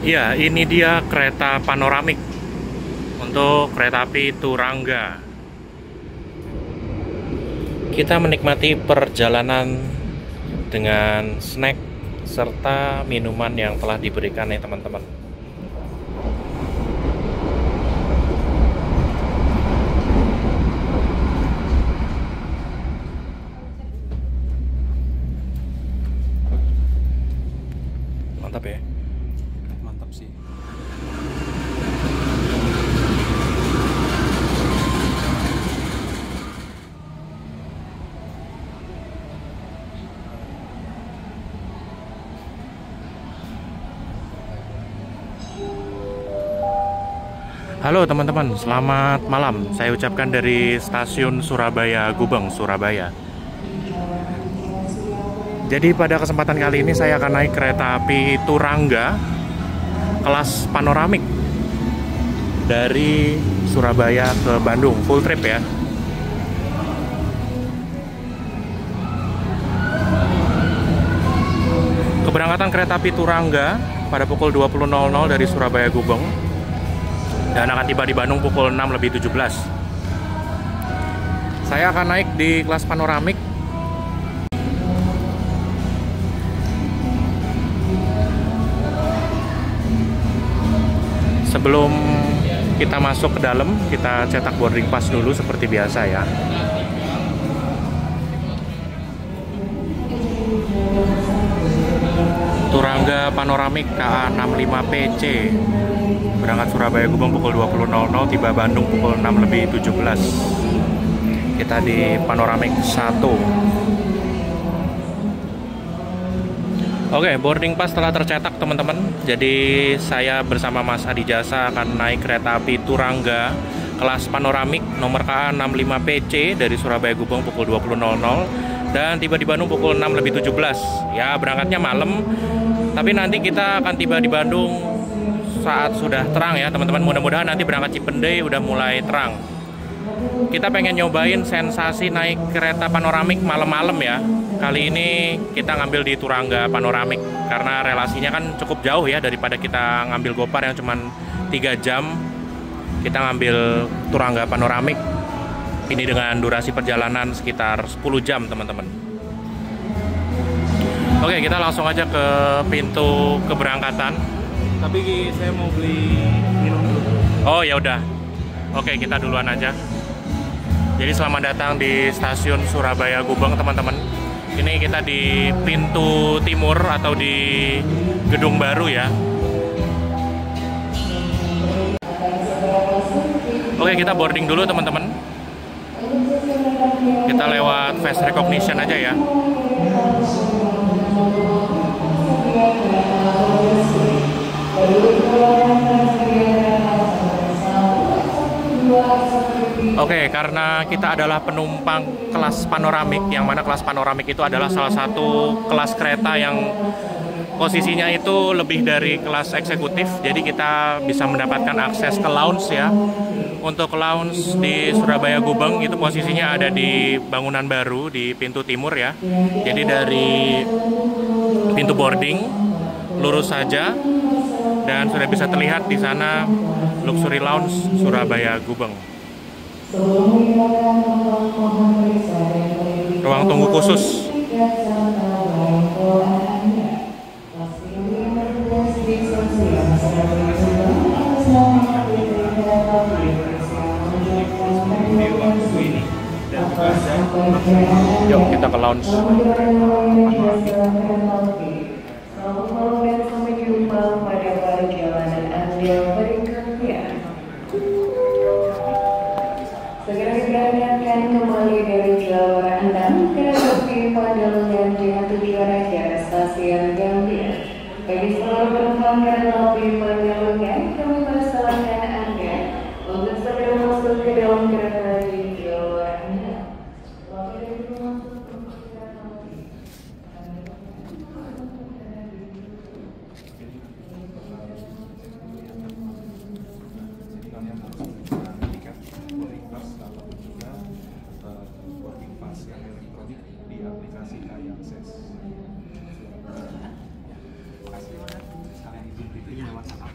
Ya, ini dia kereta panoramik untuk kereta api Turangga. Kita menikmati perjalanan dengan snack serta minuman yang telah diberikan ya teman-teman. Mantap ya. Mantap sih. Halo teman-teman, selamat malam. Saya ucapkan dari stasiun Surabaya Gubeng, Surabaya. Jadi pada kesempatan kali ini saya akan naik kereta api Turangga kelas panoramik dari Surabaya ke Bandung, full trip ya. Keberangkatan kereta api Turangga pada pukul 20.00 dari Surabaya Gubeng dan akan tiba di Bandung pukul 6:17. Saya akan naik di kelas panoramik. Sebelum kita masuk ke dalam, kita cetak boarding pass dulu seperti biasa ya. Turangga Panoramik KA 65PC berangkat Surabaya Gubeng pukul 20.00, tiba Bandung pukul 6:17. Kita di Panoramik 1. Oke, boarding pass telah tercetak teman-teman. Jadi saya bersama Mas Adi Jasa akan naik kereta api Turangga kelas panoramik nomor KA 65PC dari Surabaya Gubeng pukul 20.00 dan tiba di Bandung pukul 6:17. Ya, berangkatnya malam, tapi nanti kita akan tiba di Bandung saat sudah terang ya teman-teman. Mudah-mudahan nanti berangkat Cipendei udah mulai terang. Kita pengen nyobain sensasi naik kereta panoramik malam-malam ya. Kali ini kita ngambil di Turangga Panoramik karena relasinya kan cukup jauh ya daripada kita ngambil Gopar yang cuma 3 jam. Kita ngambil Turangga Panoramik ini dengan durasi perjalanan sekitar 10 jam teman-teman. Oke, kita langsung aja ke pintu keberangkatan. Tapi saya mau beli minum dulu. Oh ya udah. Oke, kita duluan aja. Jadi selamat datang di stasiun Surabaya Gubeng teman-teman. Ini kita di pintu timur atau di gedung baru ya. Oke, kita boarding dulu teman-teman. Kita lewat face recognition aja ya. Oke, karena kita adalah penumpang kelas panoramik, yang mana kelas panoramik itu adalah salah satu kelas kereta yang posisinya itu lebih dari kelas eksekutif, jadi kita bisa mendapatkan akses ke lounge ya. Untuk lounge di Surabaya Gubeng itu posisinya ada di bangunan baru di pintu timur ya. Jadi dari pintu boarding lurus saja dan sudah bisa terlihat di sana luxury lounge Surabaya Gubeng. Ruang tunggu khusus. Yuk kita ke lounge. Sampai jumpa pada perjalanan Anda berikutnya. Segera diberangkatkan kembali dari jalur Anda kereta api Pandalungan dengan tujuan akhir stasiun Gambir. Bagi seluruh penumpang kereta api Pandalungan, kami persilakan Anda untuk segera masuk ke dalam kereta di jalur Anda. Aplikasi iAccess. Kasih sekalian izin itu WhatsApp.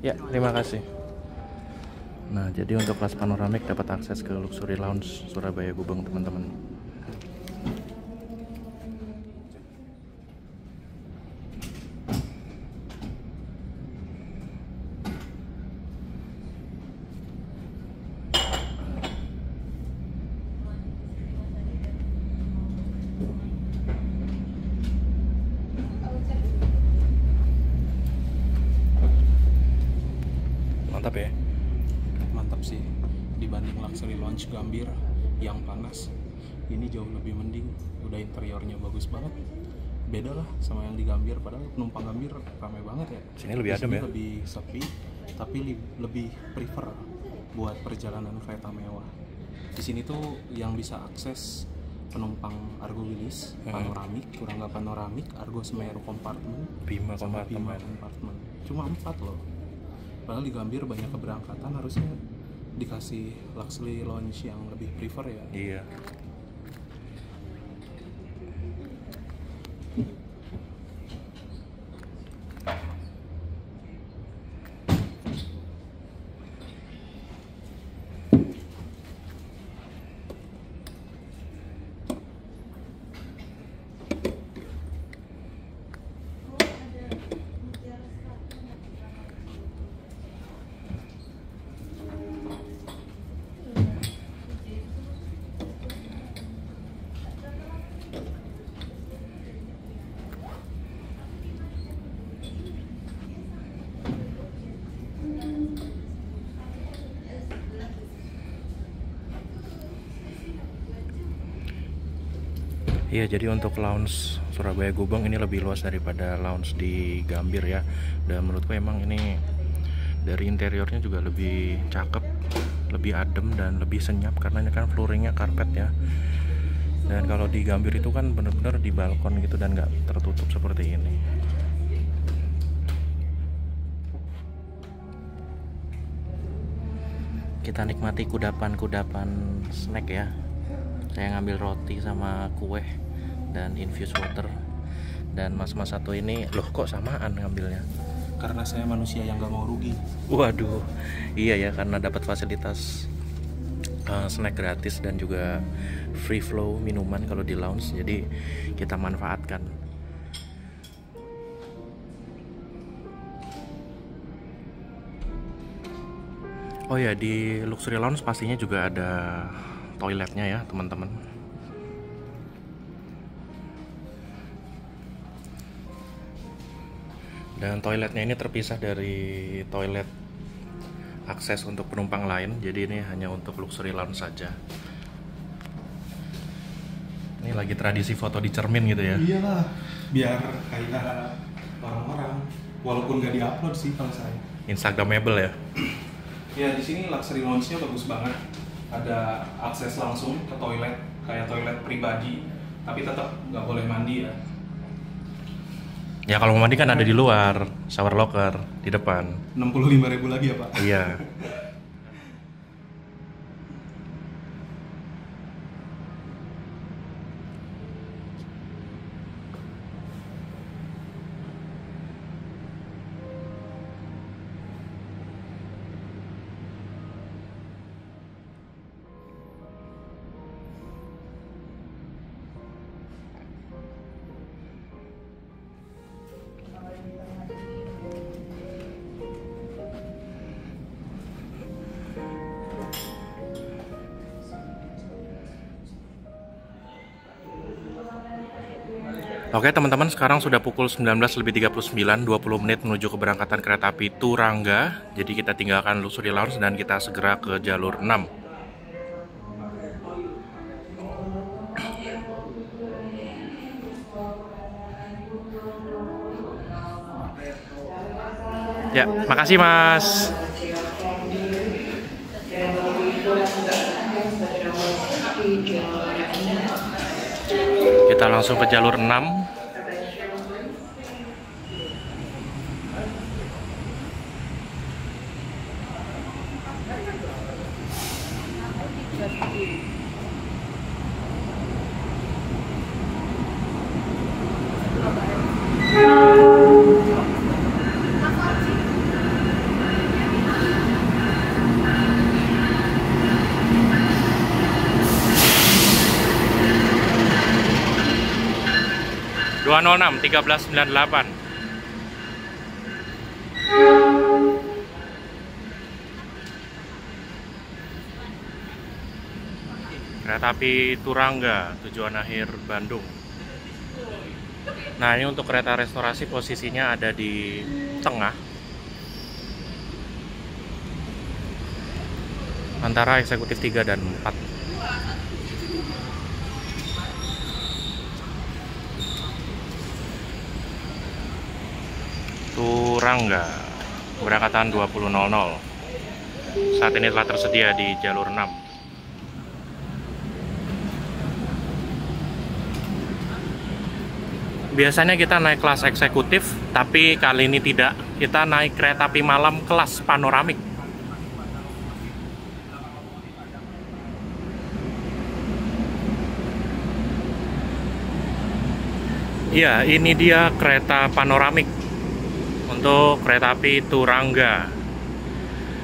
Ya, terima kasih. Nah, jadi untuk kelas panoramik dapat akses ke Luxury Lounge Surabaya Gubeng, teman-teman. Mantap ya. Mantap sih, dibanding luxury lounge Gambir yang panas, ini jauh lebih mending. Udah interiornya bagus banget, beda lah sama yang di Gambir. Padahal penumpang Gambir ramai banget ya. Sini lebih adem ya. Lebih sepi, tapi lebih prefer buat perjalanan kereta mewah. Di sini tuh yang bisa akses penumpang Argo Wilis, panoramik, Turangga panoramik, Argo Semeru kompartemen, Bima sama Bima kompartemen. kompartemen. Cuma 4 loh. Padahal di Gambir banyak keberangkatan, harusnya dikasih luxury lounge yang lebih prefer ya. Iya. Iya, jadi untuk lounge Surabaya Gubeng ini lebih luas daripada lounge di Gambir ya. Dan menurutku emang ini dari interiornya juga lebih cakep, lebih adem dan lebih senyap karena ini kan flooringnya karpet ya. Dan kalau di Gambir itu kan bener-bener di balkon gitu dan nggak tertutup seperti ini. Kita nikmati kudapan-kudapan snack ya. Saya ngambil roti sama kue dan infused water. Dan mas-mas satu ini, loh kok samaan ngambilnya? Karena saya manusia yang gak mau rugi. Waduh, iya ya, karena dapat fasilitas snack gratis dan juga free flow minuman kalau di lounge, jadi kita manfaatkan. Oh ya, di luxury lounge pastinya juga ada toiletnya ya teman-teman. Dan toiletnya ini terpisah dari toilet akses untuk penumpang lain, jadi ini hanya untuk luxury lounge saja. Ini lagi tradisi foto di cermin gitu ya. Iyalah, biar kayak orang-orang, walaupun gak diupload sih kalau saya. Instagramable ya. Ya, di sini luxury lounge-nya bagus banget. Ada akses langsung ke toilet, kayak toilet pribadi, tapi tetap nggak boleh mandi ya. Ya kalau mau mandi kan ada di luar, shower locker di depan. 65.000 lagi ya Pak? Iya. Oke teman-teman, sekarang sudah pukul 19.39, 20 menit menuju keberangkatan kereta api Turangga. Jadi kita tinggalkan luxury lounge dan kita segera ke jalur 6. Ya, makasih Mas. Kita langsung ke jalur 6. 206 1398. Kereta api Turangga tujuan akhir Bandung. Nah, ini untuk kereta restorasi posisinya ada di tengah antara eksekutif 3 dan 4. Turangga keberangkatan 20.00. Saat ini telah tersedia di jalur 6. Biasanya kita naik kelas eksekutif, tapi kali ini tidak. Kita naik kereta api malam kelas panoramik. Ya, ini dia kereta panoramik untuk kereta api Turangga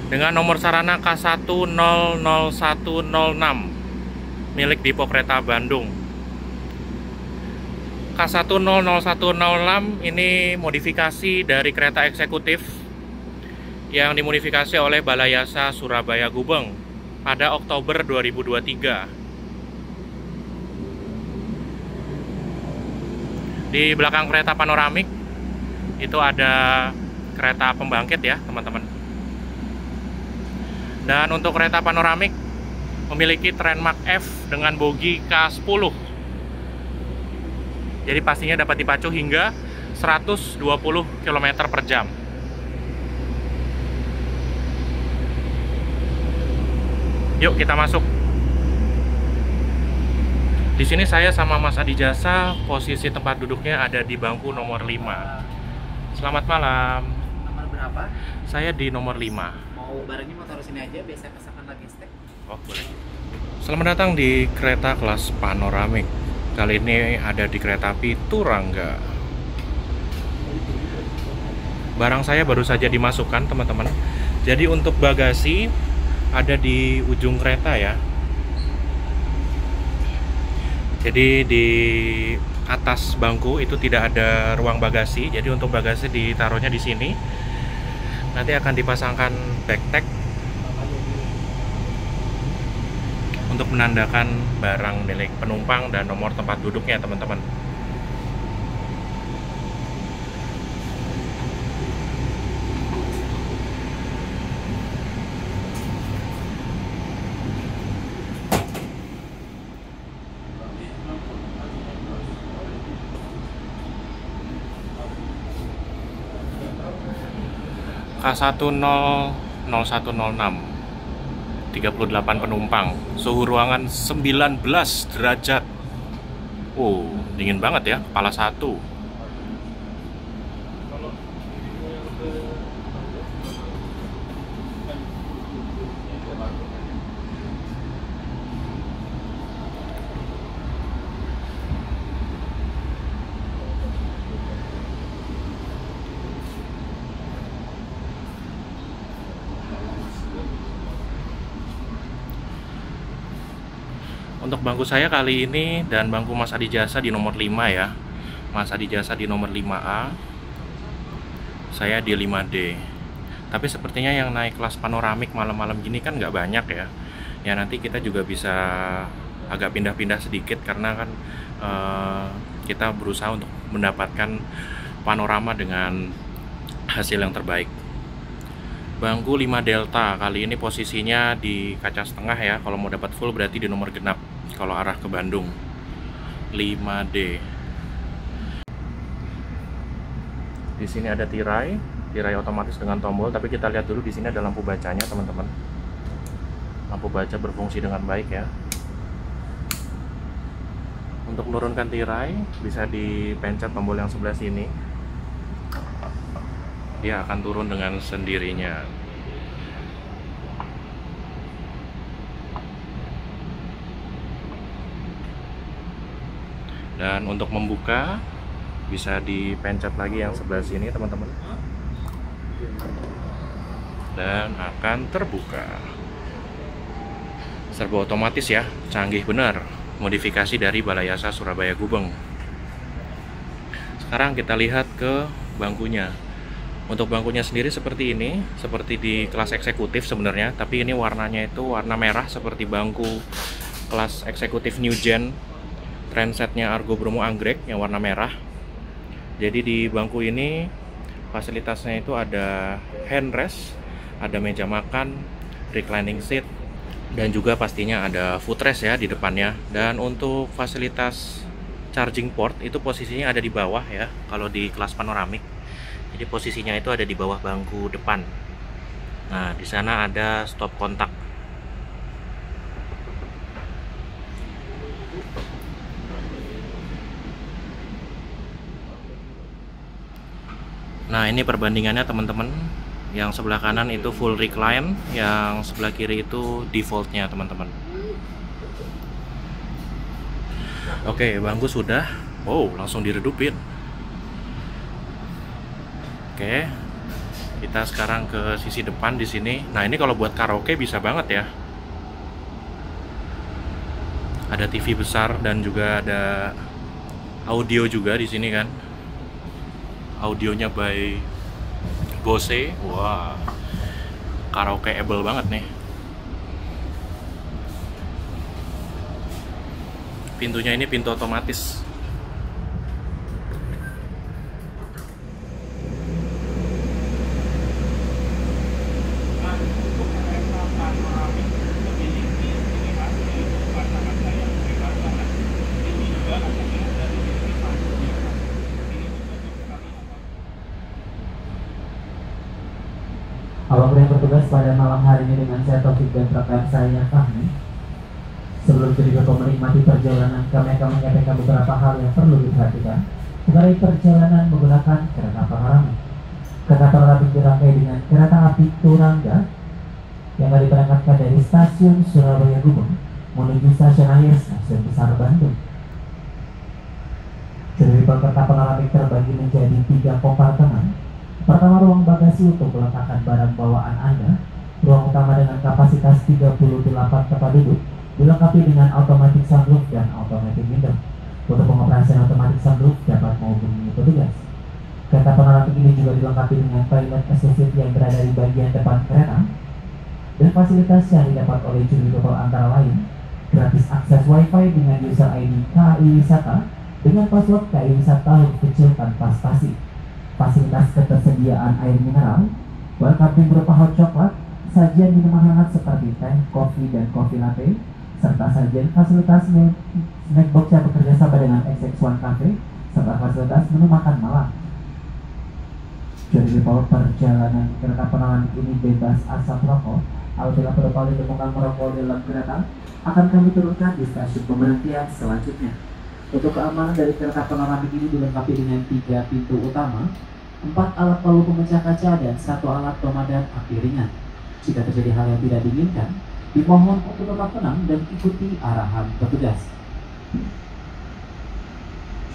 dengan nomor sarana K100106 milik Dipo Kereta Bandung. K100106 ini modifikasi dari kereta eksekutif yang dimodifikasi oleh Balayasa Surabaya Gubeng pada Oktober 2023. Di belakang kereta panoramik itu ada kereta pembangkit ya teman-teman. Dan untuk kereta panoramik memiliki Trendmark F dengan bogi K10. Jadi pastinya dapat dipacu hingga 120 km per jam. Yuk kita masuk. Di sini saya sama Mas Adi Jasa, posisi tempat duduknya ada di bangku nomor 5. Selamat malam. Nomor berapa? Saya di nomor 5. Mau barangnya mau taruh sini aja, biasa pesanan lagi stek. Oh, boleh. Selamat datang di kereta kelas panoramik. Kali ini ada di kereta api Turangga. Barang saya baru saja dimasukkan teman-teman. Jadi untuk bagasi ada di ujung kereta ya. Jadi di atas bangku itu tidak ada ruang bagasi. Jadi untuk bagasi ditaruhnya di sini. Nanti akan dipasangkan backpack untuk menandakan barang milik penumpang dan nomor tempat duduknya teman-teman. K100106 38 penumpang, suhu ruangan 19 derajat. Oh, dingin banget ya, kepala 1. Untuk bangku saya kali ini dan bangku Mas Adi Jasa di nomor 5 ya. Mas Adi Jasa di nomor 5A, saya di 5D. Tapi sepertinya yang naik kelas panoramik malam-malam gini kan nggak banyak ya. Ya nanti kita juga bisa agak pindah-pindah sedikit karena kan kita berusaha untuk mendapatkan panorama dengan hasil yang terbaik. Bangku 5 Delta kali ini posisinya di kaca setengah ya. Kalau mau dapat full berarti di nomor genap kalau arah ke Bandung. 5D. Di sini ada tirai otomatis dengan tombol, tapi kita lihat dulu di sini ada lampu bacanya, teman-teman. Lampu baca berfungsi dengan baik ya. Untuk menurunkan tirai bisa dipencet tombol yang sebelah sini. Dia akan turun dengan sendirinya. Dan untuk membuka bisa dipencet lagi yang sebelah sini, teman-teman. Dan akan terbuka. Serba otomatis ya, canggih benar. Modifikasi dari Balayasa Surabaya Gubeng. Sekarang kita lihat ke bangkunya. Untuk bangkunya sendiri seperti ini, seperti di kelas eksekutif sebenarnya, tapi ini warnanya itu warna merah seperti bangku kelas eksekutif New Gen trendsetnya Argo Bromo Anggrek yang warna merah. Jadi di bangku ini fasilitasnya itu ada handrest, ada meja makan, reclining seat, dan juga pastinya ada footrest ya di depannya. Dan untuk fasilitas charging port itu posisinya ada di bawah ya kalau di kelas panoramik. Jadi posisinya itu ada di bawah bangku depan. Nah, di sana ada stop kontak. Nah, ini perbandingannya teman-teman. Yang sebelah kanan itu full recline, yang sebelah kiri itu defaultnya teman-teman. Oke, bangku sudah. Wow, langsung diredupin. Oke, kita sekarang ke sisi depan di sini. Nah, ini kalau buat karaoke bisa banget ya. Ada TV besar dan juga ada audio juga di sini kan. Audionya by Bose. Wah, karaoke-able banget nih. Pintunya ini pintu otomatis. Awak yang bertugas pada malam hari ini dengan saya Taufik dan rekan saya Fahmi. Sebelum kita menikmati perjalanan, kami akan menyampaikan beberapa hal yang perlu diperhatikan mengenai perjalanan menggunakan kereta panoramik. Kereta panoramik dirangkai dengan kereta api Turangga yang akan diberangkatkan dari stasiun Surabaya Gubeng menuju stasiun akhir Stasiun Besar Bandung. Jadi kereta panoramik terbagi menjadi 3 kompartemen. Pertama, ruang bagasi untuk meletakkan barang bawaan Anda. Ruang utama dengan kapasitas 38 tempat duduk dilengkapi dengan automatic sunroof dan automatic window. Untuk pengoperasian automatic sunroof dapat menghubungi petugas. Kereta panoramik ini juga dilengkapi dengan toilet eksklusif yang berada di bagian depan kereta. Dan fasilitas yang didapat oleh juru tol antara lain gratis akses wifi dengan user ID KAI Wisata dengan password KAI Wisata huruf kecil tanpa spasi. Fasilitas ketersediaan air mineral, welcome drink berupa hot coklat, sajian minuman hangat seperti teh, kopi, dan kopi latte, serta sajian fasilitas snack box yang bekerja sama dengan XX1 Cafe, serta fasilitas menu makan malam. Jadi perjalanan kereta panoramik ini bebas asap rokok. Apabila penumpang ditemukan merokok dalam kereta, akan kami turunkan di stasiun pemberhentian selanjutnya. Untuk keamanan dari kereta panoramik ini dilengkapi dengan 3 pintu utama, 4 alat peluru pemecah kaca, dan 1 alat pemadam api ringan. Jika terjadi hal yang tidak diinginkan, dimohon untuk tetap tenang dan ikuti arahan petugas.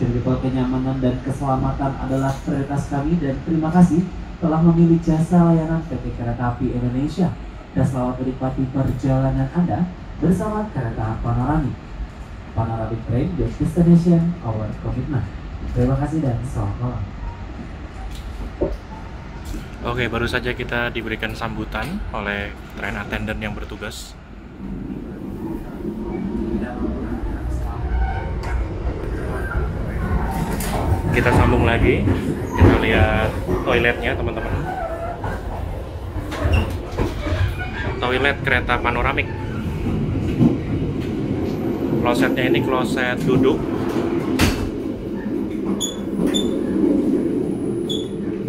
Jadi kenyamanan dan keselamatan adalah prioritas kami, dan terima kasih telah memilih jasa layanan PT Kereta Api Indonesia. Dan selamat menikmati perjalanan Anda bersama kereta panoramik. Panoramic Train, your destination, our commitment. Terima kasih dan selamat malam. Oke, baru saja kita diberikan sambutan oleh train attendant yang bertugas. Kita sambung lagi. Kita lihat toiletnya, teman-teman. Toilet kereta panoramik. Klosetnya ini kloset duduk.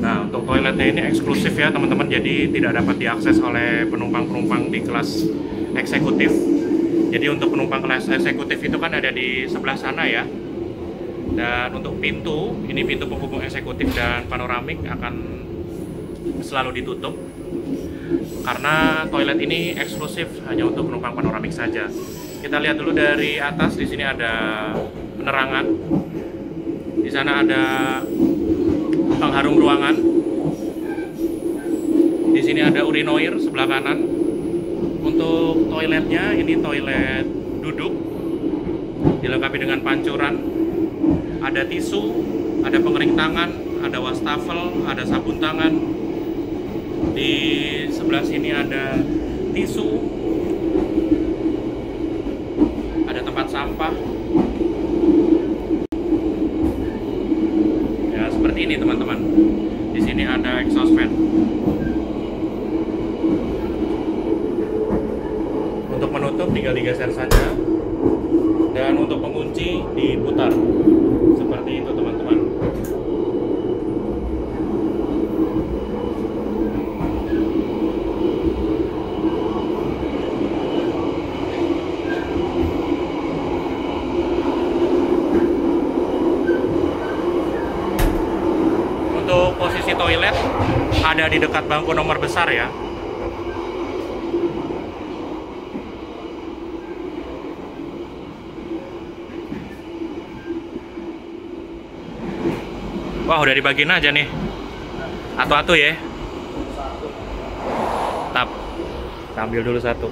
Nah, untuk toiletnya ini eksklusif ya teman-teman, jadi tidak dapat diakses oleh penumpang-penumpang di kelas eksekutif. Jadi untuk penumpang kelas eksekutif itu kan ada di sebelah sana ya. Dan untuk pintu, ini pintu penghubung eksekutif dan panoramik akan selalu ditutup. Karena toilet ini eksklusif hanya untuk penumpang panoramik saja. Kita lihat dulu dari atas. Di sini ada penerangan. Di sana ada pengharum ruangan. Di sini ada urinoir sebelah kanan. Untuk toiletnya ini toilet duduk, dilengkapi dengan pancuran. Ada tisu Ada pengering tangan, ada wastafel, ada sabun tangan. Di sebelah sini ada tisu, ada tempat sampah. Ya seperti ini teman-teman. Di sini ada exhaust fan. Untuk menutup tinggal digeser saja, dan untuk mengunci diputar. Seperti itu teman-teman. Untuk posisi toilet ada di dekat bangku nomor besar ya. Wah, udah dibagiin aja nih. Atu-atu ya. Tap. Kita ambil dulu satu.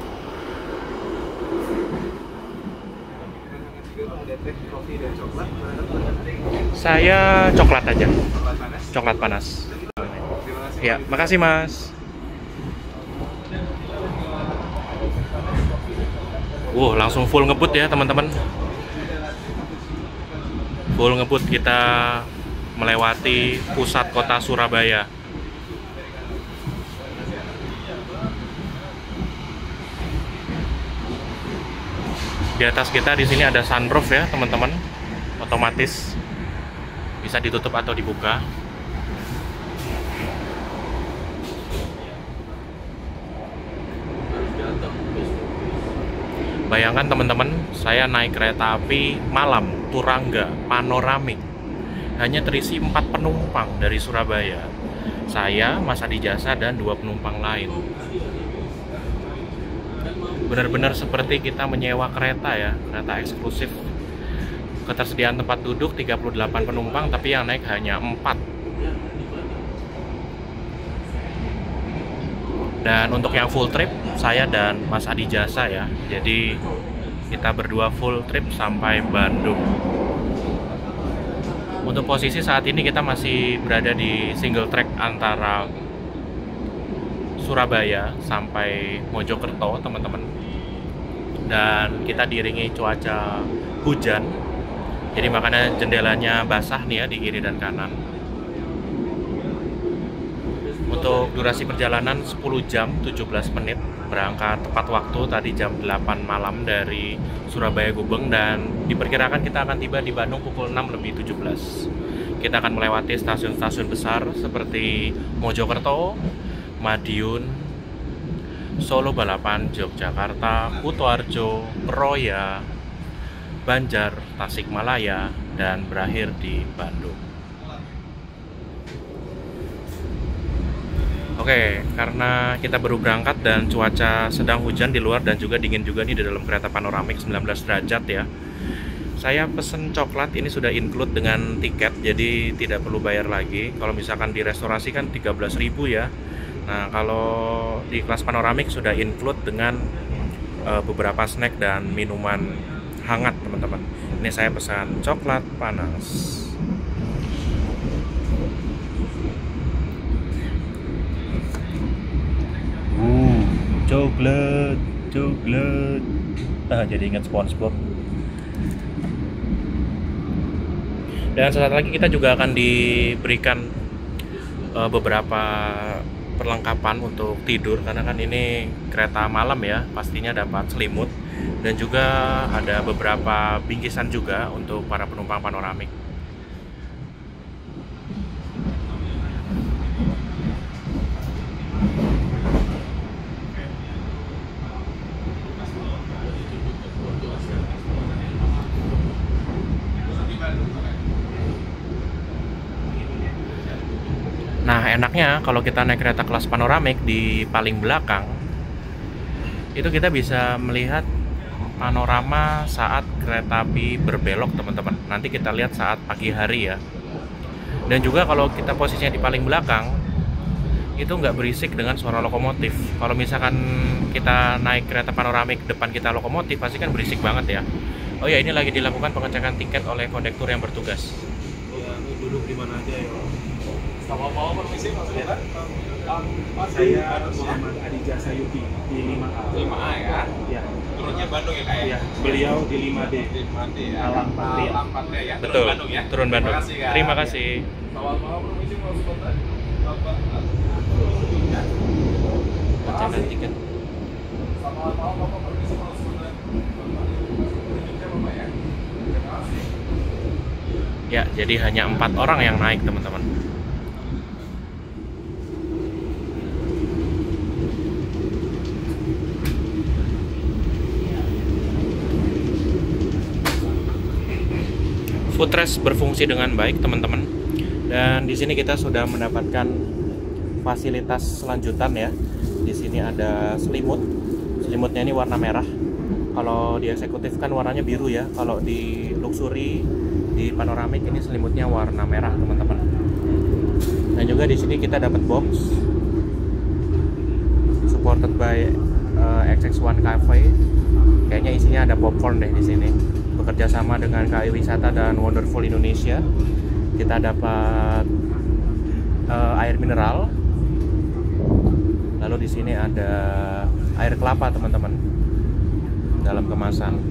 Saya coklat aja. Coklat panas. Ya, makasih Mas. Langsung full ngebut ya teman-teman. Full ngebut, kita melewati pusat kota Surabaya. Di atas kita di sini ada sunroof ya teman-teman, otomatis bisa ditutup atau dibuka. Bayangkan teman-teman, saya naik kereta api malam Turangga panoramik, hanya terisi 4 penumpang dari Surabaya. Saya, Mas Adi Jasa, dan 2 penumpang lain. Benar-benar seperti kita menyewa kereta ya, kereta eksklusif. Ketersediaan tempat duduk 38 penumpang, tapi yang naik hanya 4. Dan untuk yang full trip, saya dan Mas Adi Jasa ya. Jadi kita berdua full trip sampai Bandung. Untuk posisi saat ini kita masih berada di single track antara Surabaya sampai Mojokerto teman-teman. Dan kita diiringi cuaca hujan. Jadi makanya jendelanya basah nih ya di kiri dan kanan. Untuk durasi perjalanan 10 jam 17 menit. Berangkat tepat waktu tadi jam 8 malam dari Surabaya Gubeng, dan diperkirakan kita akan tiba di Bandung pukul 6:17. Kita akan melewati stasiun-stasiun besar seperti Mojokerto, Madiun, Solo Balapan, Yogyakarta, Kutoarjo, Roya, Banjar, Tasikmalaya, dan berakhir di Bandung. Oke, karena kita baru berangkat dan cuaca sedang hujan di luar dan juga dingin juga nih di dalam kereta panoramik 19 derajat ya. Saya pesen coklat, ini sudah include dengan tiket, jadi tidak perlu bayar lagi. Kalau misalkan di restorasi kan 13.000 ya. Nah, kalau di kelas panoramik sudah include dengan beberapa snack dan minuman hangat teman-teman. Ini saya pesan coklat panas. Coklat. Jadi ingat SpongeBob. Dan sesaat lagi kita juga akan diberikan beberapa perlengkapan untuk tidur, karena kan ini kereta malam ya, pastinya dapat selimut dan juga ada beberapa bingkisan juga untuk para penumpang panoramik. Nah, enaknya kalau kita naik kereta kelas panoramik di paling belakang, itu kita bisa melihat panorama saat kereta api berbelok teman-teman. Nanti kita lihat saat pagi hari ya. Dan juga kalau kita posisinya di paling belakang, itu nggak berisik dengan suara lokomotif. Kalau misalkan kita naik kereta panoramik depan kita lokomotif, pasti kan berisik banget ya. Oh ya, ini lagi dilakukan pengecekan tiket oleh kondektur yang bertugas. duduk di mana aja ya. Mau permisi Mas Sultan? Saya Muhammad Adija Sayuti di 5A. 5A ya? Ya. Turunnya Bandung ya Kak ya? Ya, beliau di 5D. Di 5D ya? Alam Patria. Alam Patria ya? Betul. Turun Bandung ya? Turun Bandung. Terima kasih Kak. Terima kasih. Selamat malam permisi Mas Sultan. Bapak. Pecahan tiket. Selamat malam Bapak permisi Mas Sultan. Tunjuknya Bapak ya? Terima kasih. Ya, jadi hanya 4 orang yang naik teman-teman. Footrest berfungsi dengan baik teman-teman, dan di sini kita sudah mendapatkan fasilitas selanjutan ya. Di sini ada selimut. Selimutnya ini warna merah. Kalau di eksekutif kan warnanya biru ya. Kalau di luxury, di panoramik ini selimutnya warna merah teman-teman. Dan juga di sini kita dapat box supported by XX1 Cafe. Kayaknya isinya ada popcorn deh di sini. Bekerja sama dengan KAI Wisata dan Wonderful Indonesia, kita dapat air mineral. Lalu di sini ada air kelapa teman-teman dalam kemasan.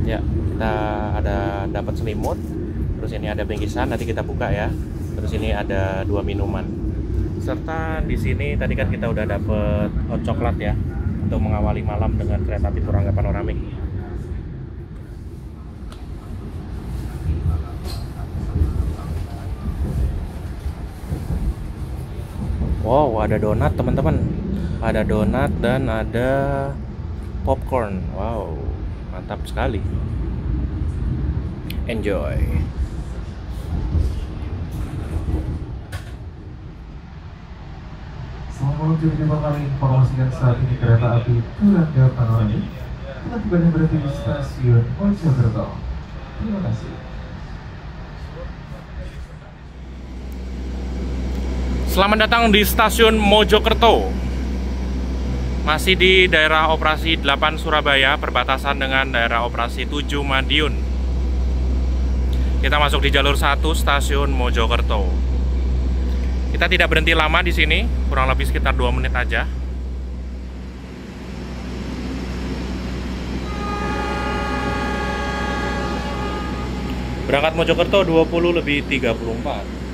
Ya, kita ada dapat selimut. Terus ini ada bingkisan, nanti kita buka ya. Terus ini ada 2 minuman. Serta di sini tadi kan kita udah dapet hot coklat ya untuk mengawali malam dengan kereta api Turangga Panoramik. Wow, ada donat teman-teman. Ada donat dan ada popcorn. Wow, mantap sekali. Enjoy. Selamat terima kami informasikan saat ini kereta api Turangga Panoramik telah tiba dan berhenti di stasiun Mojokerto. Terima kasih. Selamat datang di stasiun Mojokerto. Masih di daerah operasi 8 Surabaya, perbatasan dengan daerah operasi 7 Madiun. Kita masuk di jalur 1 stasiun Mojokerto. Kita tidak berhenti lama di sini, kurang lebih sekitar 2 menit aja. Berangkat Mojokerto 20:34.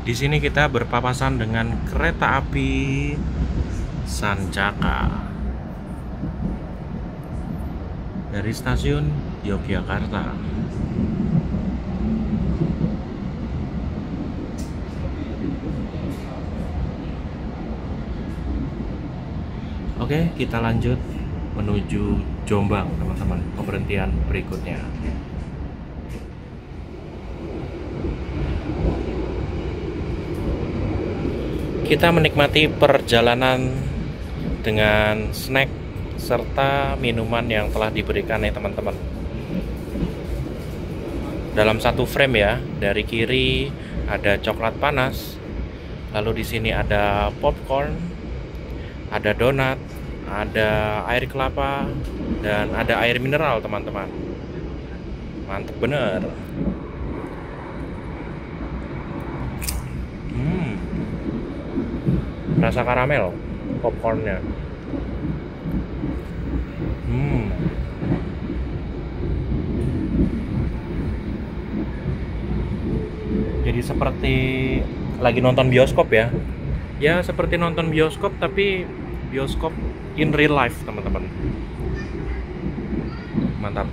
Di sini kita berpapasan dengan kereta api Sancaka dari stasiun Yogyakarta. Oke, kita lanjut menuju Jombang, teman-teman. Pemberhentian berikutnya. Kita menikmati perjalanan dengan snack serta minuman yang telah diberikan ya teman-teman. Dalam satu frame ya, dari kiri ada coklat panas, lalu di sini ada popcorn, ada donat, ada air kelapa, dan ada air mineral teman-teman. Mantap bener. Rasa karamel popcornnya. Jadi seperti lagi nonton bioskop ya. Ya seperti nonton bioskop, tapi bioskop in real life teman-teman. Mantap.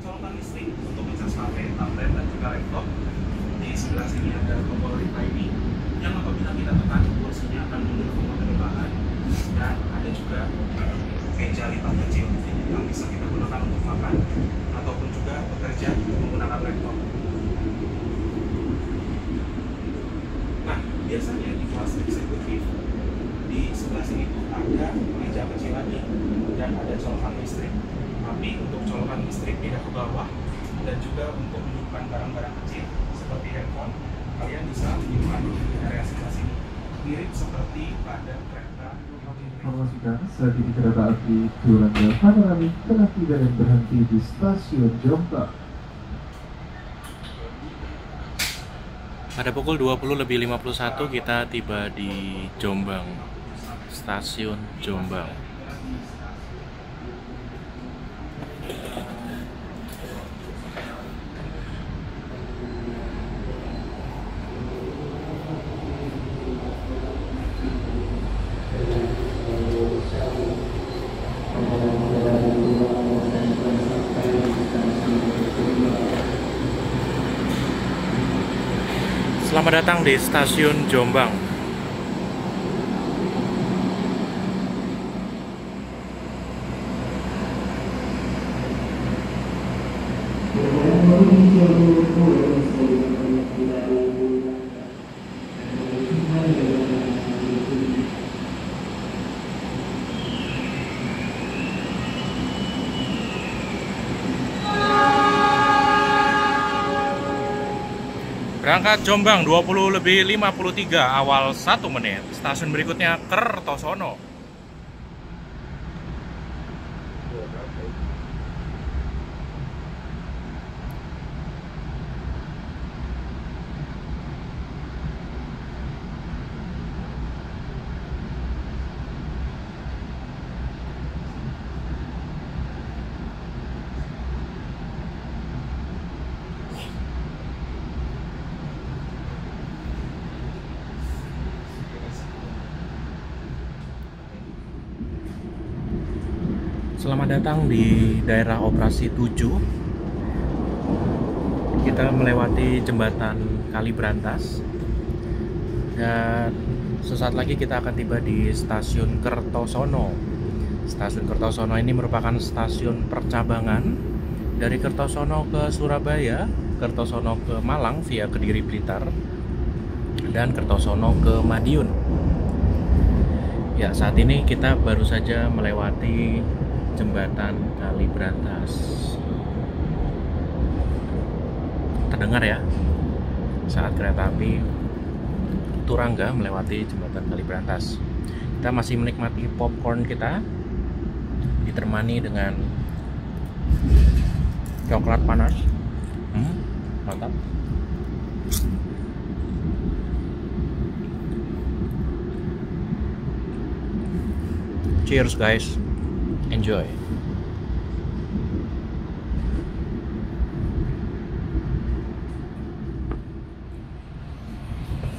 Colokan listrik. bisa kita gunakan untuk makan ataupun juga bekerja menggunakan laptop. Nah, biasanya di kelas eksekutif di sebelah sini tuh ada meja kecil lagi dan ada colokan listrik. Tapi untuk colokan listrik tidak ke bawah dan juga untuk menyimpan barang-barang kecil seperti handphone, kalian bisa menyimpan di area sebelah sini, mirip seperti pada kereta. Informasikan saat ini kereta api Turangga Panoramik telah tiba dan berhenti di stasiun Jombang. Pada pukul 20.51 kita tiba di Jombang, stasiun Jombang. Selamat datang di stasiun Jombang. Berangkat Jombang 20.53 awal 1 menit. Stasiun berikutnya Kertosono. Selamat datang di daerah operasi 7. Kita melewati jembatan Kalibrantas dan sesaat lagi kita akan tiba di stasiun Kertosono. Stasiun Kertosono ini merupakan stasiun percabangan dari Kertosono ke Surabaya, Kertosono ke Malang via Kediri Blitar, dan Kertosono ke Madiun. Ya, saat ini kita baru saja melewati jembatan Kalibrantas. Terdengar ya saat kereta api Turangga melewati jembatan Kalibrantas. Kita masih menikmati popcorn kita, ditemani dengan coklat panas. Mantap. Cheers guys. Enjoy.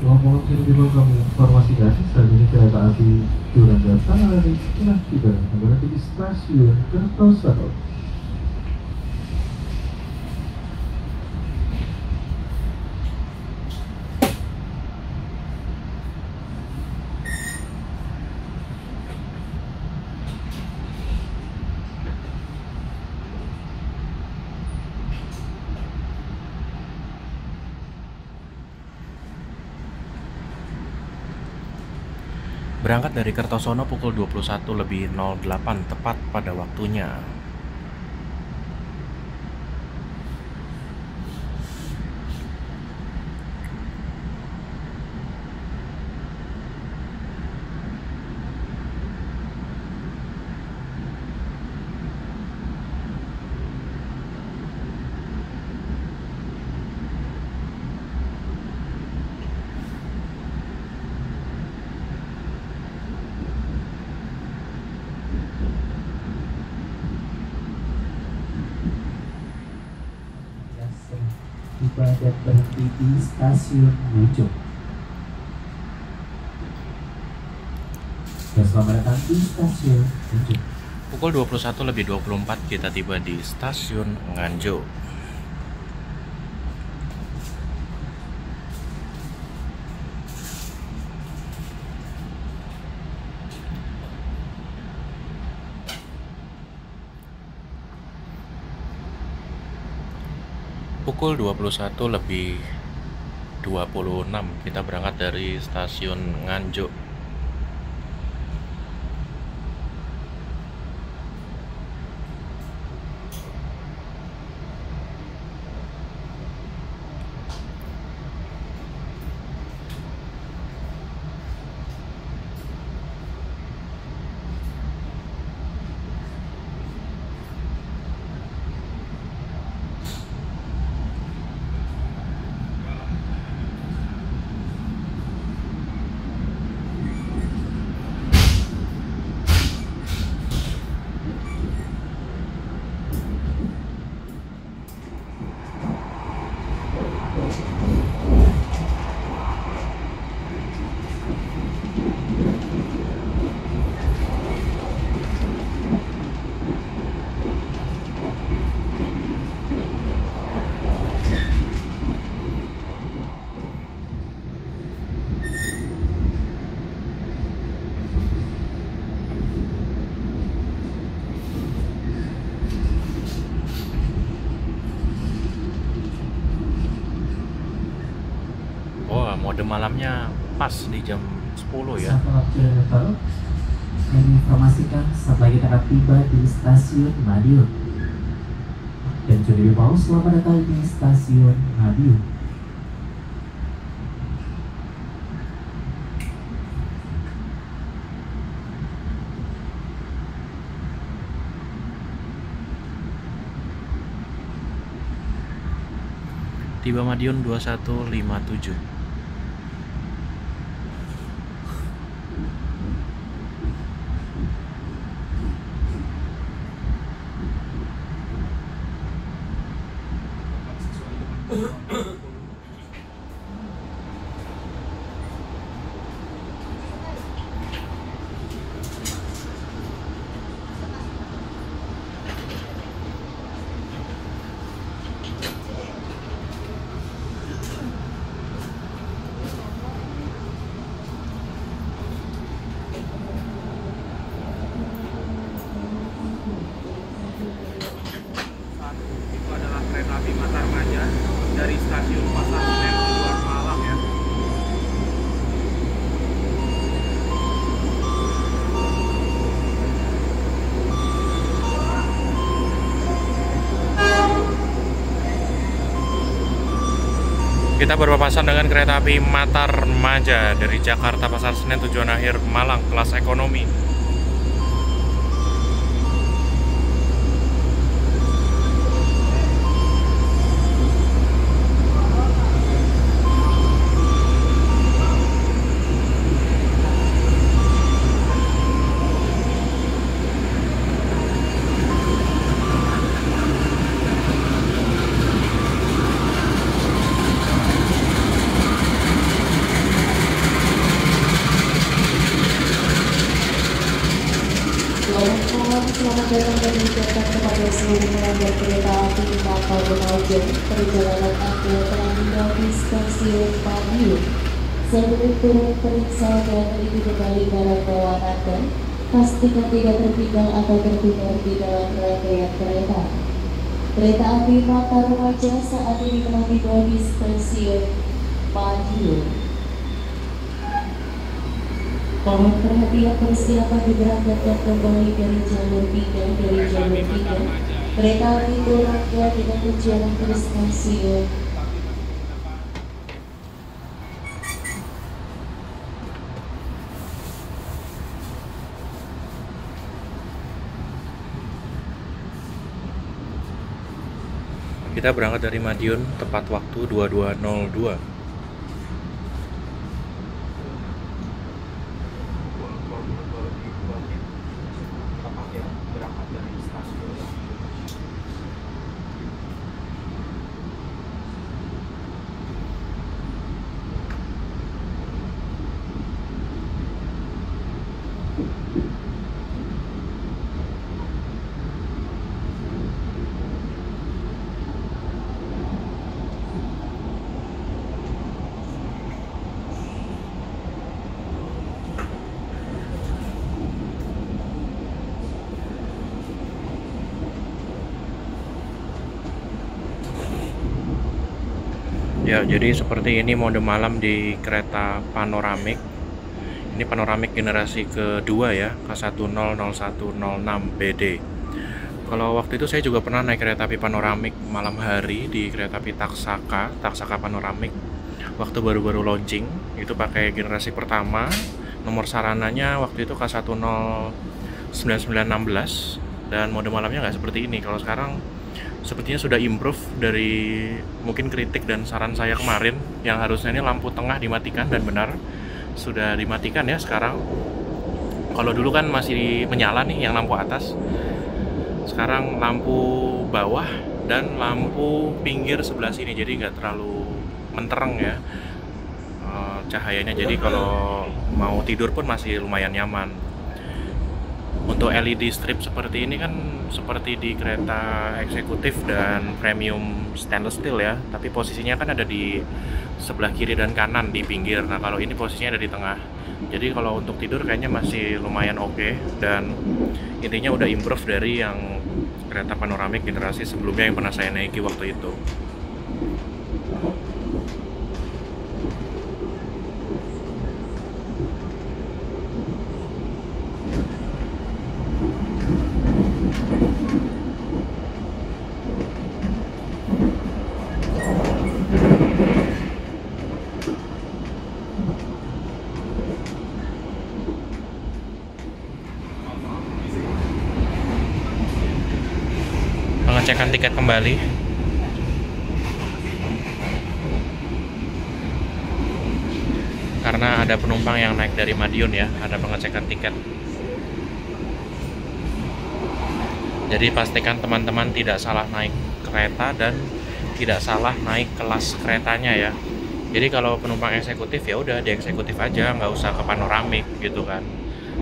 Mungkin dulu kami informasikan saat ini kereta api Turangga Panoramik telah tiba dan berhenti di stasiun Kertosono. Berangkat dari Kertosono pukul 21.08 tepat pada waktunya. Tiba dan berhenti di stasiun Nganjuk. Dan selamat datang di stasiun Nganjuk. Pukul 21.24 kita tiba di stasiun Nganjuk. Pukul 21:26 kita berangkat dari stasiun Nganjuk. Mode malamnya pas di jam 10 ya. Kami informasikan saat lagi akan tiba di stasiun Madiun. Dan Jody Paus selamat datang di stasiun Madiun. Tiba Madiun 21:57. Itu adalah kereta api Matar Maja dari stasiun Pasar Senen tujuan Malang ya. Kita berpapasan dengan kereta api Matar Maja dari Jakarta Pasar Senen tujuan akhir Malang kelas ekonomi. Selamat datang dan diucapkan kepada seluruh pelanggan kereta api Matar Maja. Perjalanan Anda telah tiba di stasiun Madiun. Sebelum turun periksa dan itu kembali barang bawaan Anda, pastikan tidak tertinggal atau tertukar di dalam rangkaian kereta. Kereta api Matar Maja saat ini telah tiba di stasiun Madiun. Mohon perhatian persiapan diberangkatkan kembali dari jalur 3. Kereta api Turangga dengan tujuan ke stasiun. Kita berangkat dari Madiun tepat waktu 22:02. Ya, jadi seperti ini mode malam di kereta panoramik. Ini panoramik generasi kedua ya, K100106BD. Kalau waktu itu saya juga pernah naik kereta api panoramik malam hari di kereta api Taksaka panoramik. Waktu baru-baru launching, itu pakai generasi pertama. Nomor sarananya waktu itu K109916 dan mode malamnya nggak seperti ini. Kalau sekarang sepertinya sudah improve dari mungkin kritik dan saran saya kemarin yang harusnya ini lampu tengah dimatikan, dan benar sudah dimatikan ya sekarang. Kalau dulu kan masih menyala nih yang lampu atas, sekarang lampu bawah dan lampu pinggir sebelah sini, jadi nggak terlalu mentereng ya cahayanya, jadi kalau mau tidur pun masih lumayan nyaman. Untuk LED strip seperti ini kan seperti di kereta eksekutif dan premium stainless steel ya, tapi posisinya kan ada di sebelah kiri dan kanan di pinggir. Nah, kalau ini posisinya ada di tengah. Jadi kalau untuk tidur kayaknya masih lumayan oke, dan intinya udah improve dari yang kereta panoramik generasi sebelumnya yang pernah saya naiki waktu itu. Pengecekan tiket kembali. Karena ada penumpang yang naik dari Madiun ya, ada pengecekan tiket. Jadi pastikan teman-teman tidak salah naik kereta dan tidak salah naik kelas keretanya ya. Jadi kalau penumpang eksekutif ya udah di eksekutif aja, nggak usah ke panoramik gitu kan.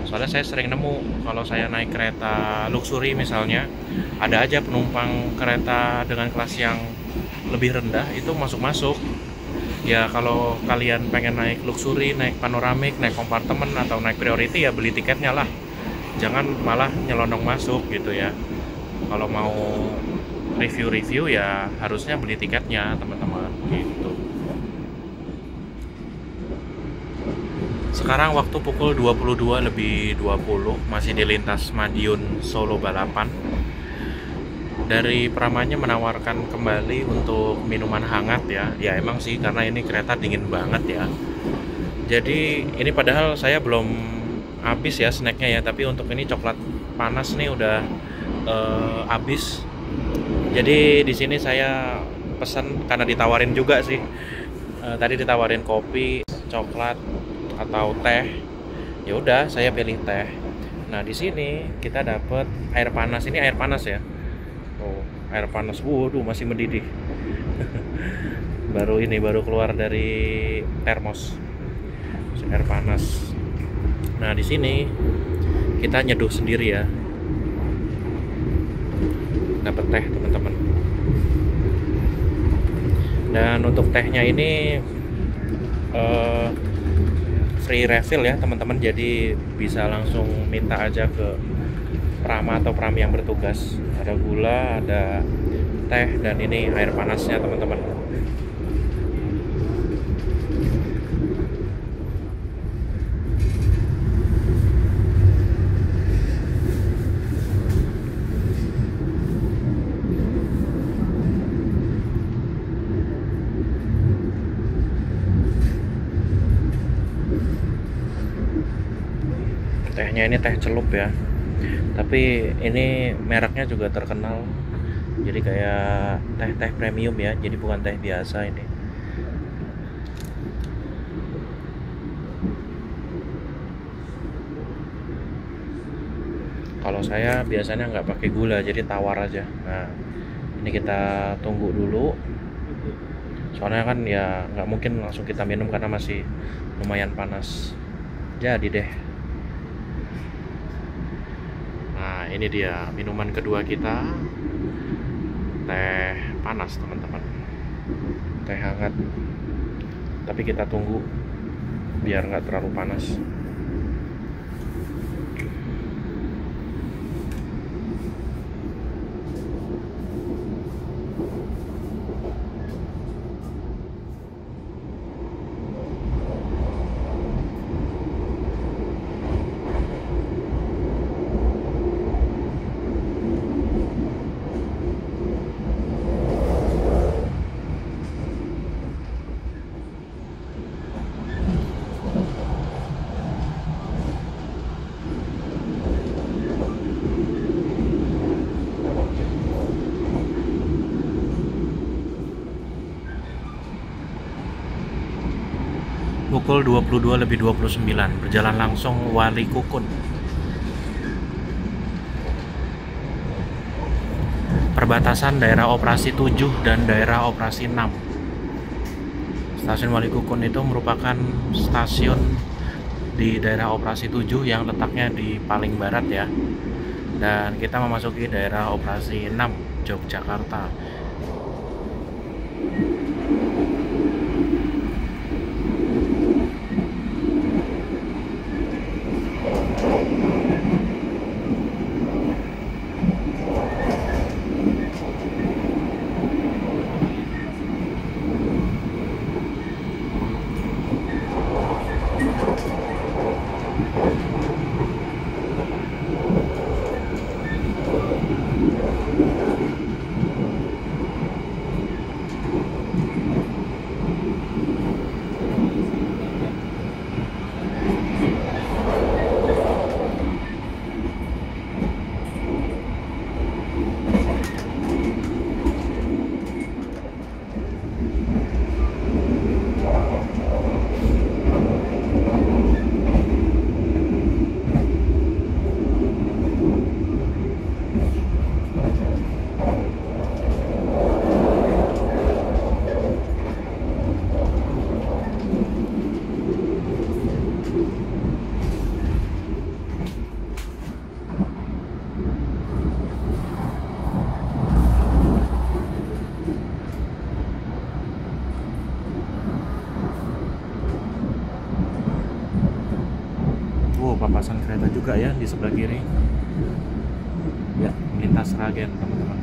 Soalnya saya sering nemu kalau saya naik kereta luxury misalnya, ada aja penumpang kereta dengan kelas yang lebih rendah itu masuk-masuk. Ya kalau kalian pengen naik luxury, naik panoramik, naik kompartemen atau naik priority ya beli tiketnya lah. Jangan malah nyelonong masuk gitu ya. Kalau mau review-review ya harusnya beli tiketnya teman-teman gitu. Sekarang waktu pukul 22.20 masih di lintas Madiun Solo Balapan. Dari Pramanya menawarkan kembali untuk minuman hangat ya. Ya emang sih karena ini kereta dingin banget ya. Jadi ini padahal saya belum habis ya snacknya ya, tapi untuk ini coklat panas nih udah habis. Jadi di sini saya pesan karena ditawarin juga sih. Tadi ditawarin kopi, coklat atau teh. Ya udah saya pilih teh. Nah, di sini kita dapat air panas. Ini air panas ya. Oh, air panas. Waduh, masih mendidih. baru keluar dari termos. Air panas. Nah, di sini kita nyeduh sendiri ya. Dapat teh, teman-teman. Dan untuk tehnya ini free refill ya, teman-teman. Jadi bisa langsung minta aja ke Prama atau Pram yang bertugas. Ada gula, ada teh, dan ini air panasnya, teman-teman. Tehnya ini teh celup ya, tapi ini mereknya juga terkenal, jadi kayak teh premium ya, jadi bukan teh biasa ini. Kalau saya biasanya nggak pakai gula, jadi tawar aja. Nah, ini kita tunggu dulu, soalnya kan ya nggak mungkin langsung kita minum karena masih lumayan panas. Jadi deh. Nah, ini dia minuman kedua kita, teh panas, teman-teman. Teh hangat, tapi kita tunggu biar nggak terlalu panas. pukul 22:29 berjalan langsung Wali Kukun. Perbatasan daerah operasi 7 dan daerah operasi 6. Stasiun Wali Kukun itu merupakan stasiun di daerah operasi 7 yang letaknya di paling barat ya. Dan kita memasuki daerah operasi 6 Yogyakarta. Papasan kereta juga ya di sebelah kiri ya, melintas Sragen teman-teman,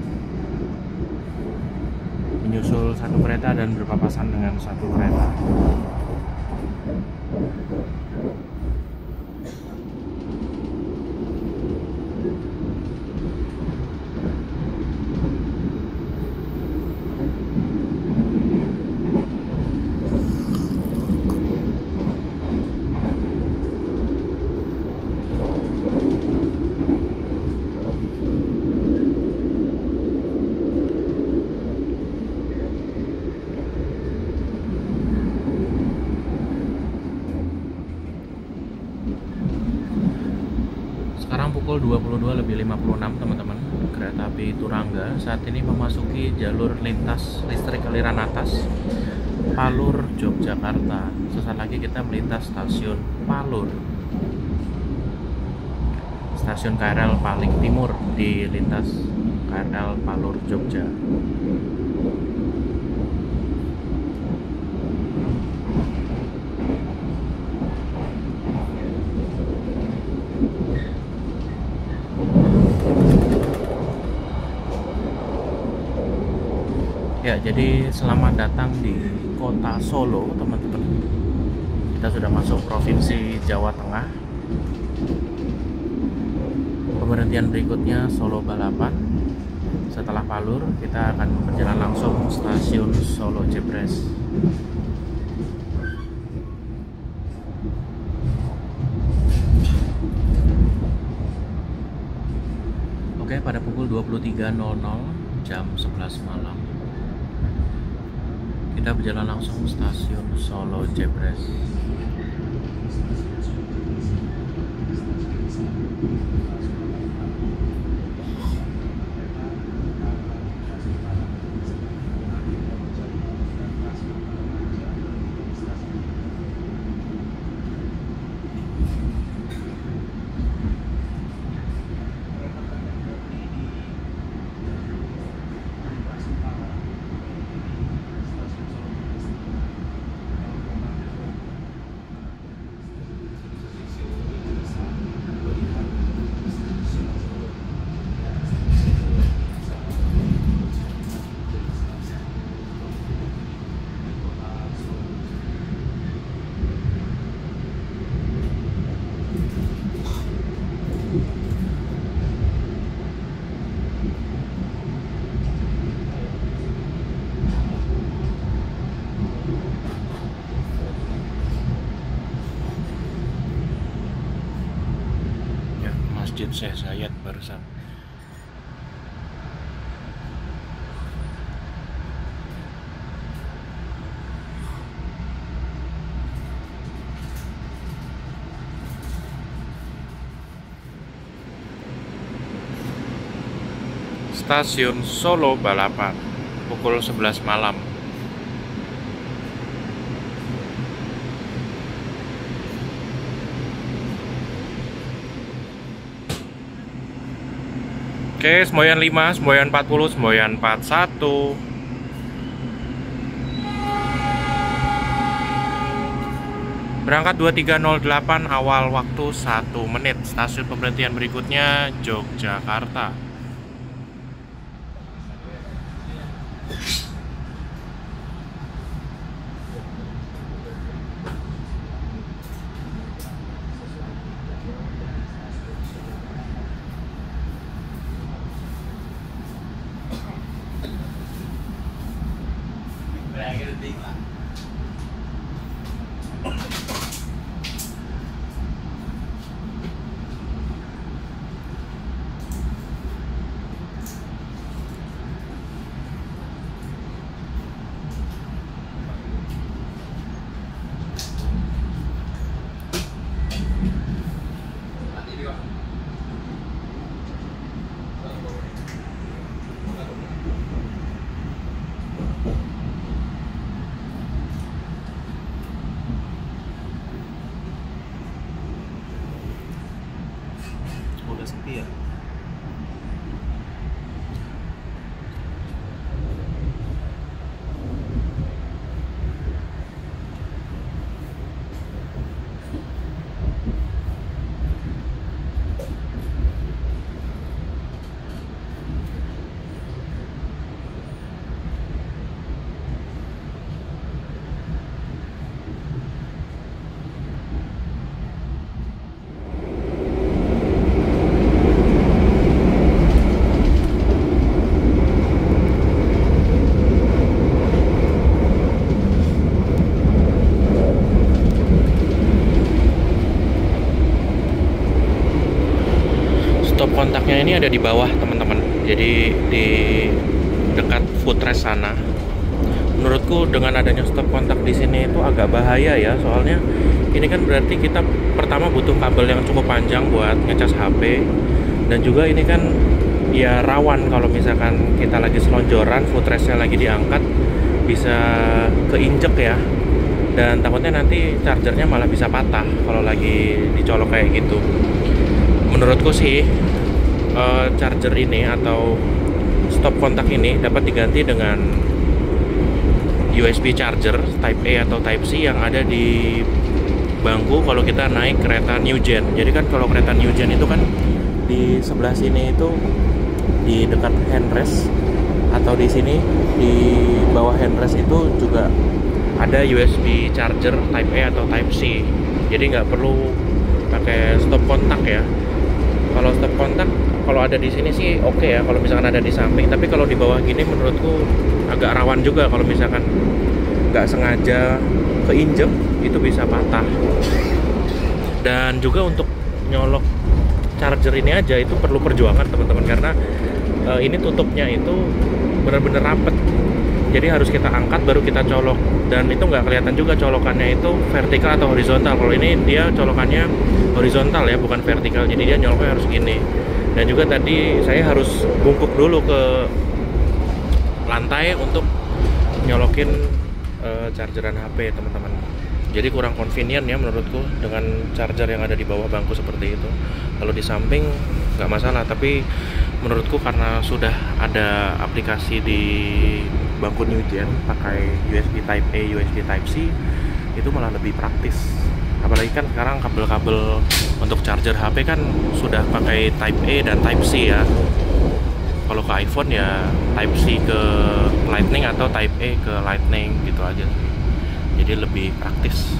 menyusul satu kereta dan berpapasan dengan satu kereta. Sekarang pukul 22:56 teman-teman. Kereta api Turangga saat ini memasuki jalur lintas listrik aliran atas Palur, Yogyakarta. Sesaat lagi kita melintas stasiun Palur, stasiun KRL paling timur di lintas KRL Palur Jogja. Ya, jadi selamat datang di kota Solo, teman-teman. Kita sudah masuk provinsi Jawa Tengah. Pemberhentian berikutnya Solo Balapan. Setelah Palur, kita akan berjalan langsung stasiun Solo Jebres. Oke, pada pukul 23.00 jam 11 malam. Kita berjalan langsung stasiun Solo Jebres. Masjid Syekh Zayed barusan. stasiun Solo Balapan pukul 11 malam. Oke, Semboyan 5, Semboyan 40, Semboyan 41. Berangkat 23.08, awal waktu 1 menit. Stasiun pemberhentian berikutnya Yogyakarta. Udah sepi ya. Stop kontaknya ini ada di bawah teman-teman, jadi di dekat footrest sana. Menurutku dengan adanya stop kontak di sini itu agak bahaya ya, soalnya ini kan berarti kita pertama butuh kabel yang cukup panjang buat ngecas HP, dan juga ini kan ya rawan kalau misalkan kita lagi selonjoran, footrestnya lagi diangkat, bisa keinjek ya, dan takutnya nanti chargernya malah bisa patah kalau lagi dicolok kayak gitu. Menurutku sih charger ini atau stop kontak ini dapat diganti dengan USB charger Type A atau Type C yang ada di bangku kalau kita naik kereta New Gen. Jadi kan kalau kereta New Gen itu kan di sebelah sini itu di dekat handrest atau di sini di bawah handrest itu juga ada USB charger Type A atau Type C. Jadi nggak perlu pakai stop kontak ya. Kalau stop kontak kalau ada di sini sih oke ya, kalau misalkan ada di samping, tapi kalau di bawah gini menurutku agak rawan juga kalau misalkan nggak sengaja keinjek itu bisa patah. Dan juga untuk nyolok charger ini aja itu perlu perjuangan teman-teman, karena ini tutupnya itu benar-benar rapet, jadi harus kita angkat baru kita colok, dan itu nggak kelihatan juga colokannya itu vertikal atau horizontal. Kalau ini dia colokannya horizontal ya, bukan vertikal, jadi dia nyoloknya harus gini. Dan juga tadi saya harus bungkuk dulu ke lantai untuk nyolokin chargeran HP teman-teman. Jadi kurang convenient ya menurutku dengan charger yang ada di bawah bangku seperti itu. Kalau di samping nggak masalah, tapi menurutku karena sudah ada aplikasi di bangku New Gen pakai USB Type A, USB Type C, itu malah lebih praktis. Apalagi kan sekarang kabel-kabel untuk charger HP kan sudah pakai Type A dan Type C ya. Kalau ke iPhone ya Type C ke Lightning atau Type A ke Lightning gitu aja sih. Jadi lebih praktis.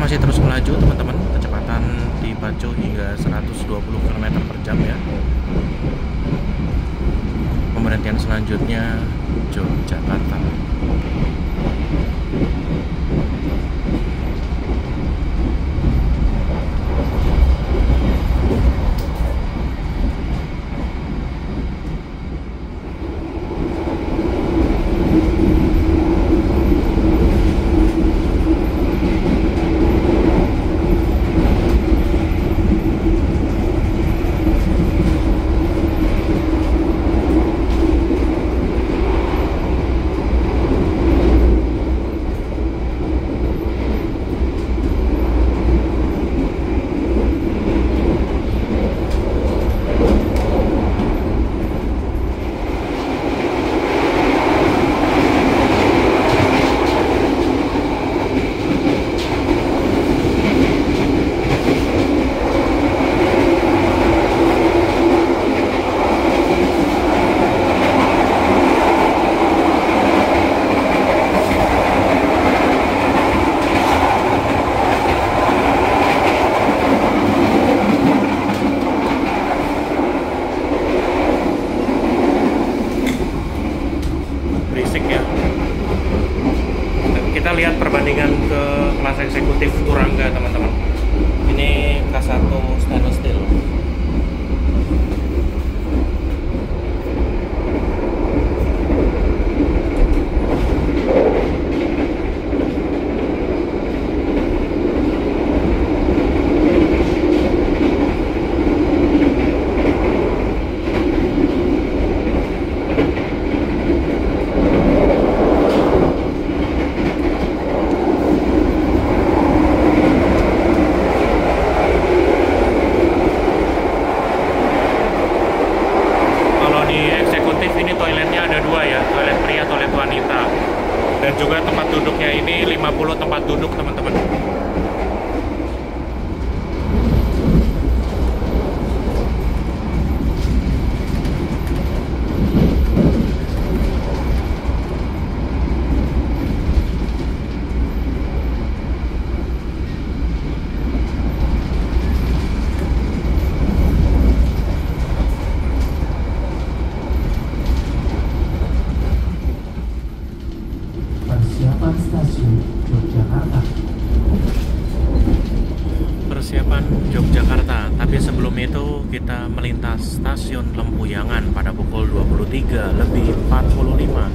masih terus melaju teman-teman, kecepatan dipacu hingga 120 km/jam ya. Pemberhentian selanjutnya Yogyakarta. Kita lihat perbandingan ke kelas eksekutif Turangga teman-teman. Ini K1 stainless steel. Dan juga tempat duduknya ini 50 tempat duduk teman-teman. Persiapan Yogyakarta, tapi sebelum itu kita melintas stasiun Lempuyangan pada pukul 23:45.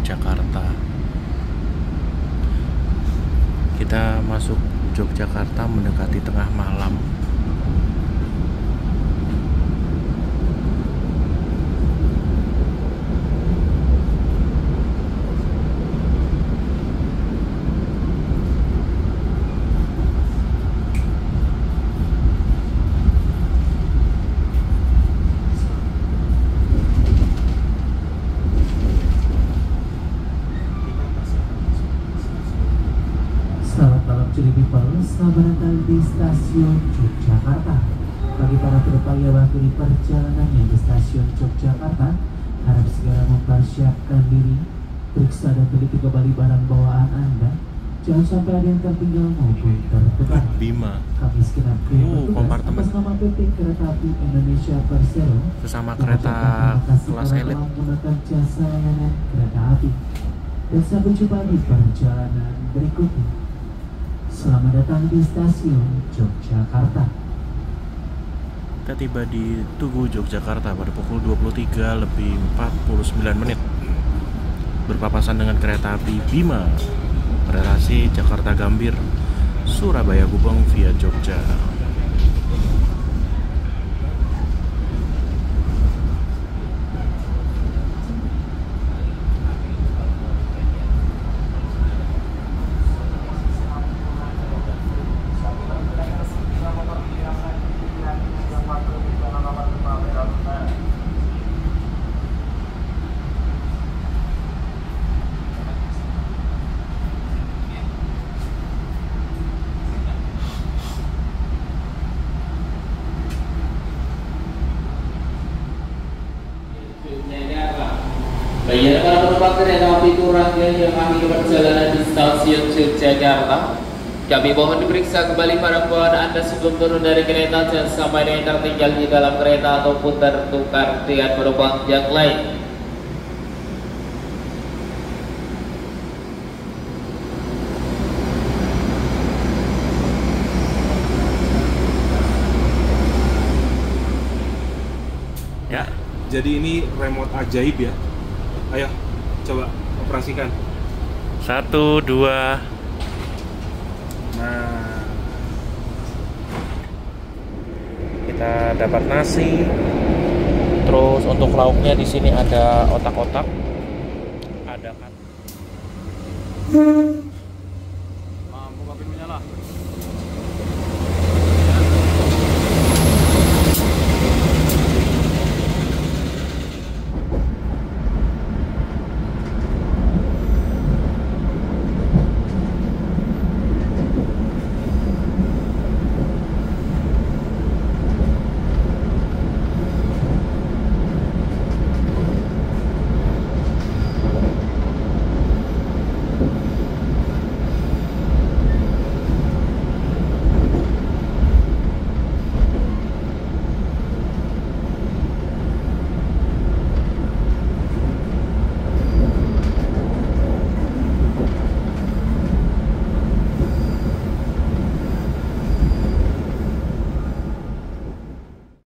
Yogyakarta. Kita masuk Yogyakarta mendekati tengah malam. Selamat datang di stasiun Yogyakarta. Bagi para penumpang yang mengakhiri perjalanannya di stasiun Yogyakarta, harap segera mempersiapkan diri, periksa dan teliti kembali barang bawaan Anda. Jangan sampai ada yang tertinggal maupun tertekan. Bima. Kami segenap kru petugas kompartemen. atas nama PT Kereta Api Indonesia Persero Sesama kereta kelas elit. telah menggunakan jasa layanan kereta api. Dan sampai jumpa di perjalanan berikutnya. Selamat datang di stasiun Yogyakarta. Kita tiba di Tugu Yogyakarta pada pukul 23:49 menit. Berpapasan dengan kereta api Bima relasi Jakarta Gambir, Surabaya Gubeng via Jogja. Bagi para penumpang kereta api Turangga yang akhiri perjalanan di stasiun Yogyakarta, kami mohon diperiksa kembali barang-bawaan Anda sebelum turun dari kereta dan sampai dengan tertinggal di dalam kereta ataupun tertukar dengan penumpang yang lain. Ya, Jadi ini remote ajaib ya. Ayo, coba operasikan. 1, 2. Nah, Kita dapat nasi. Terus untuk lauknya di sini ada otak-otak. Ada kan.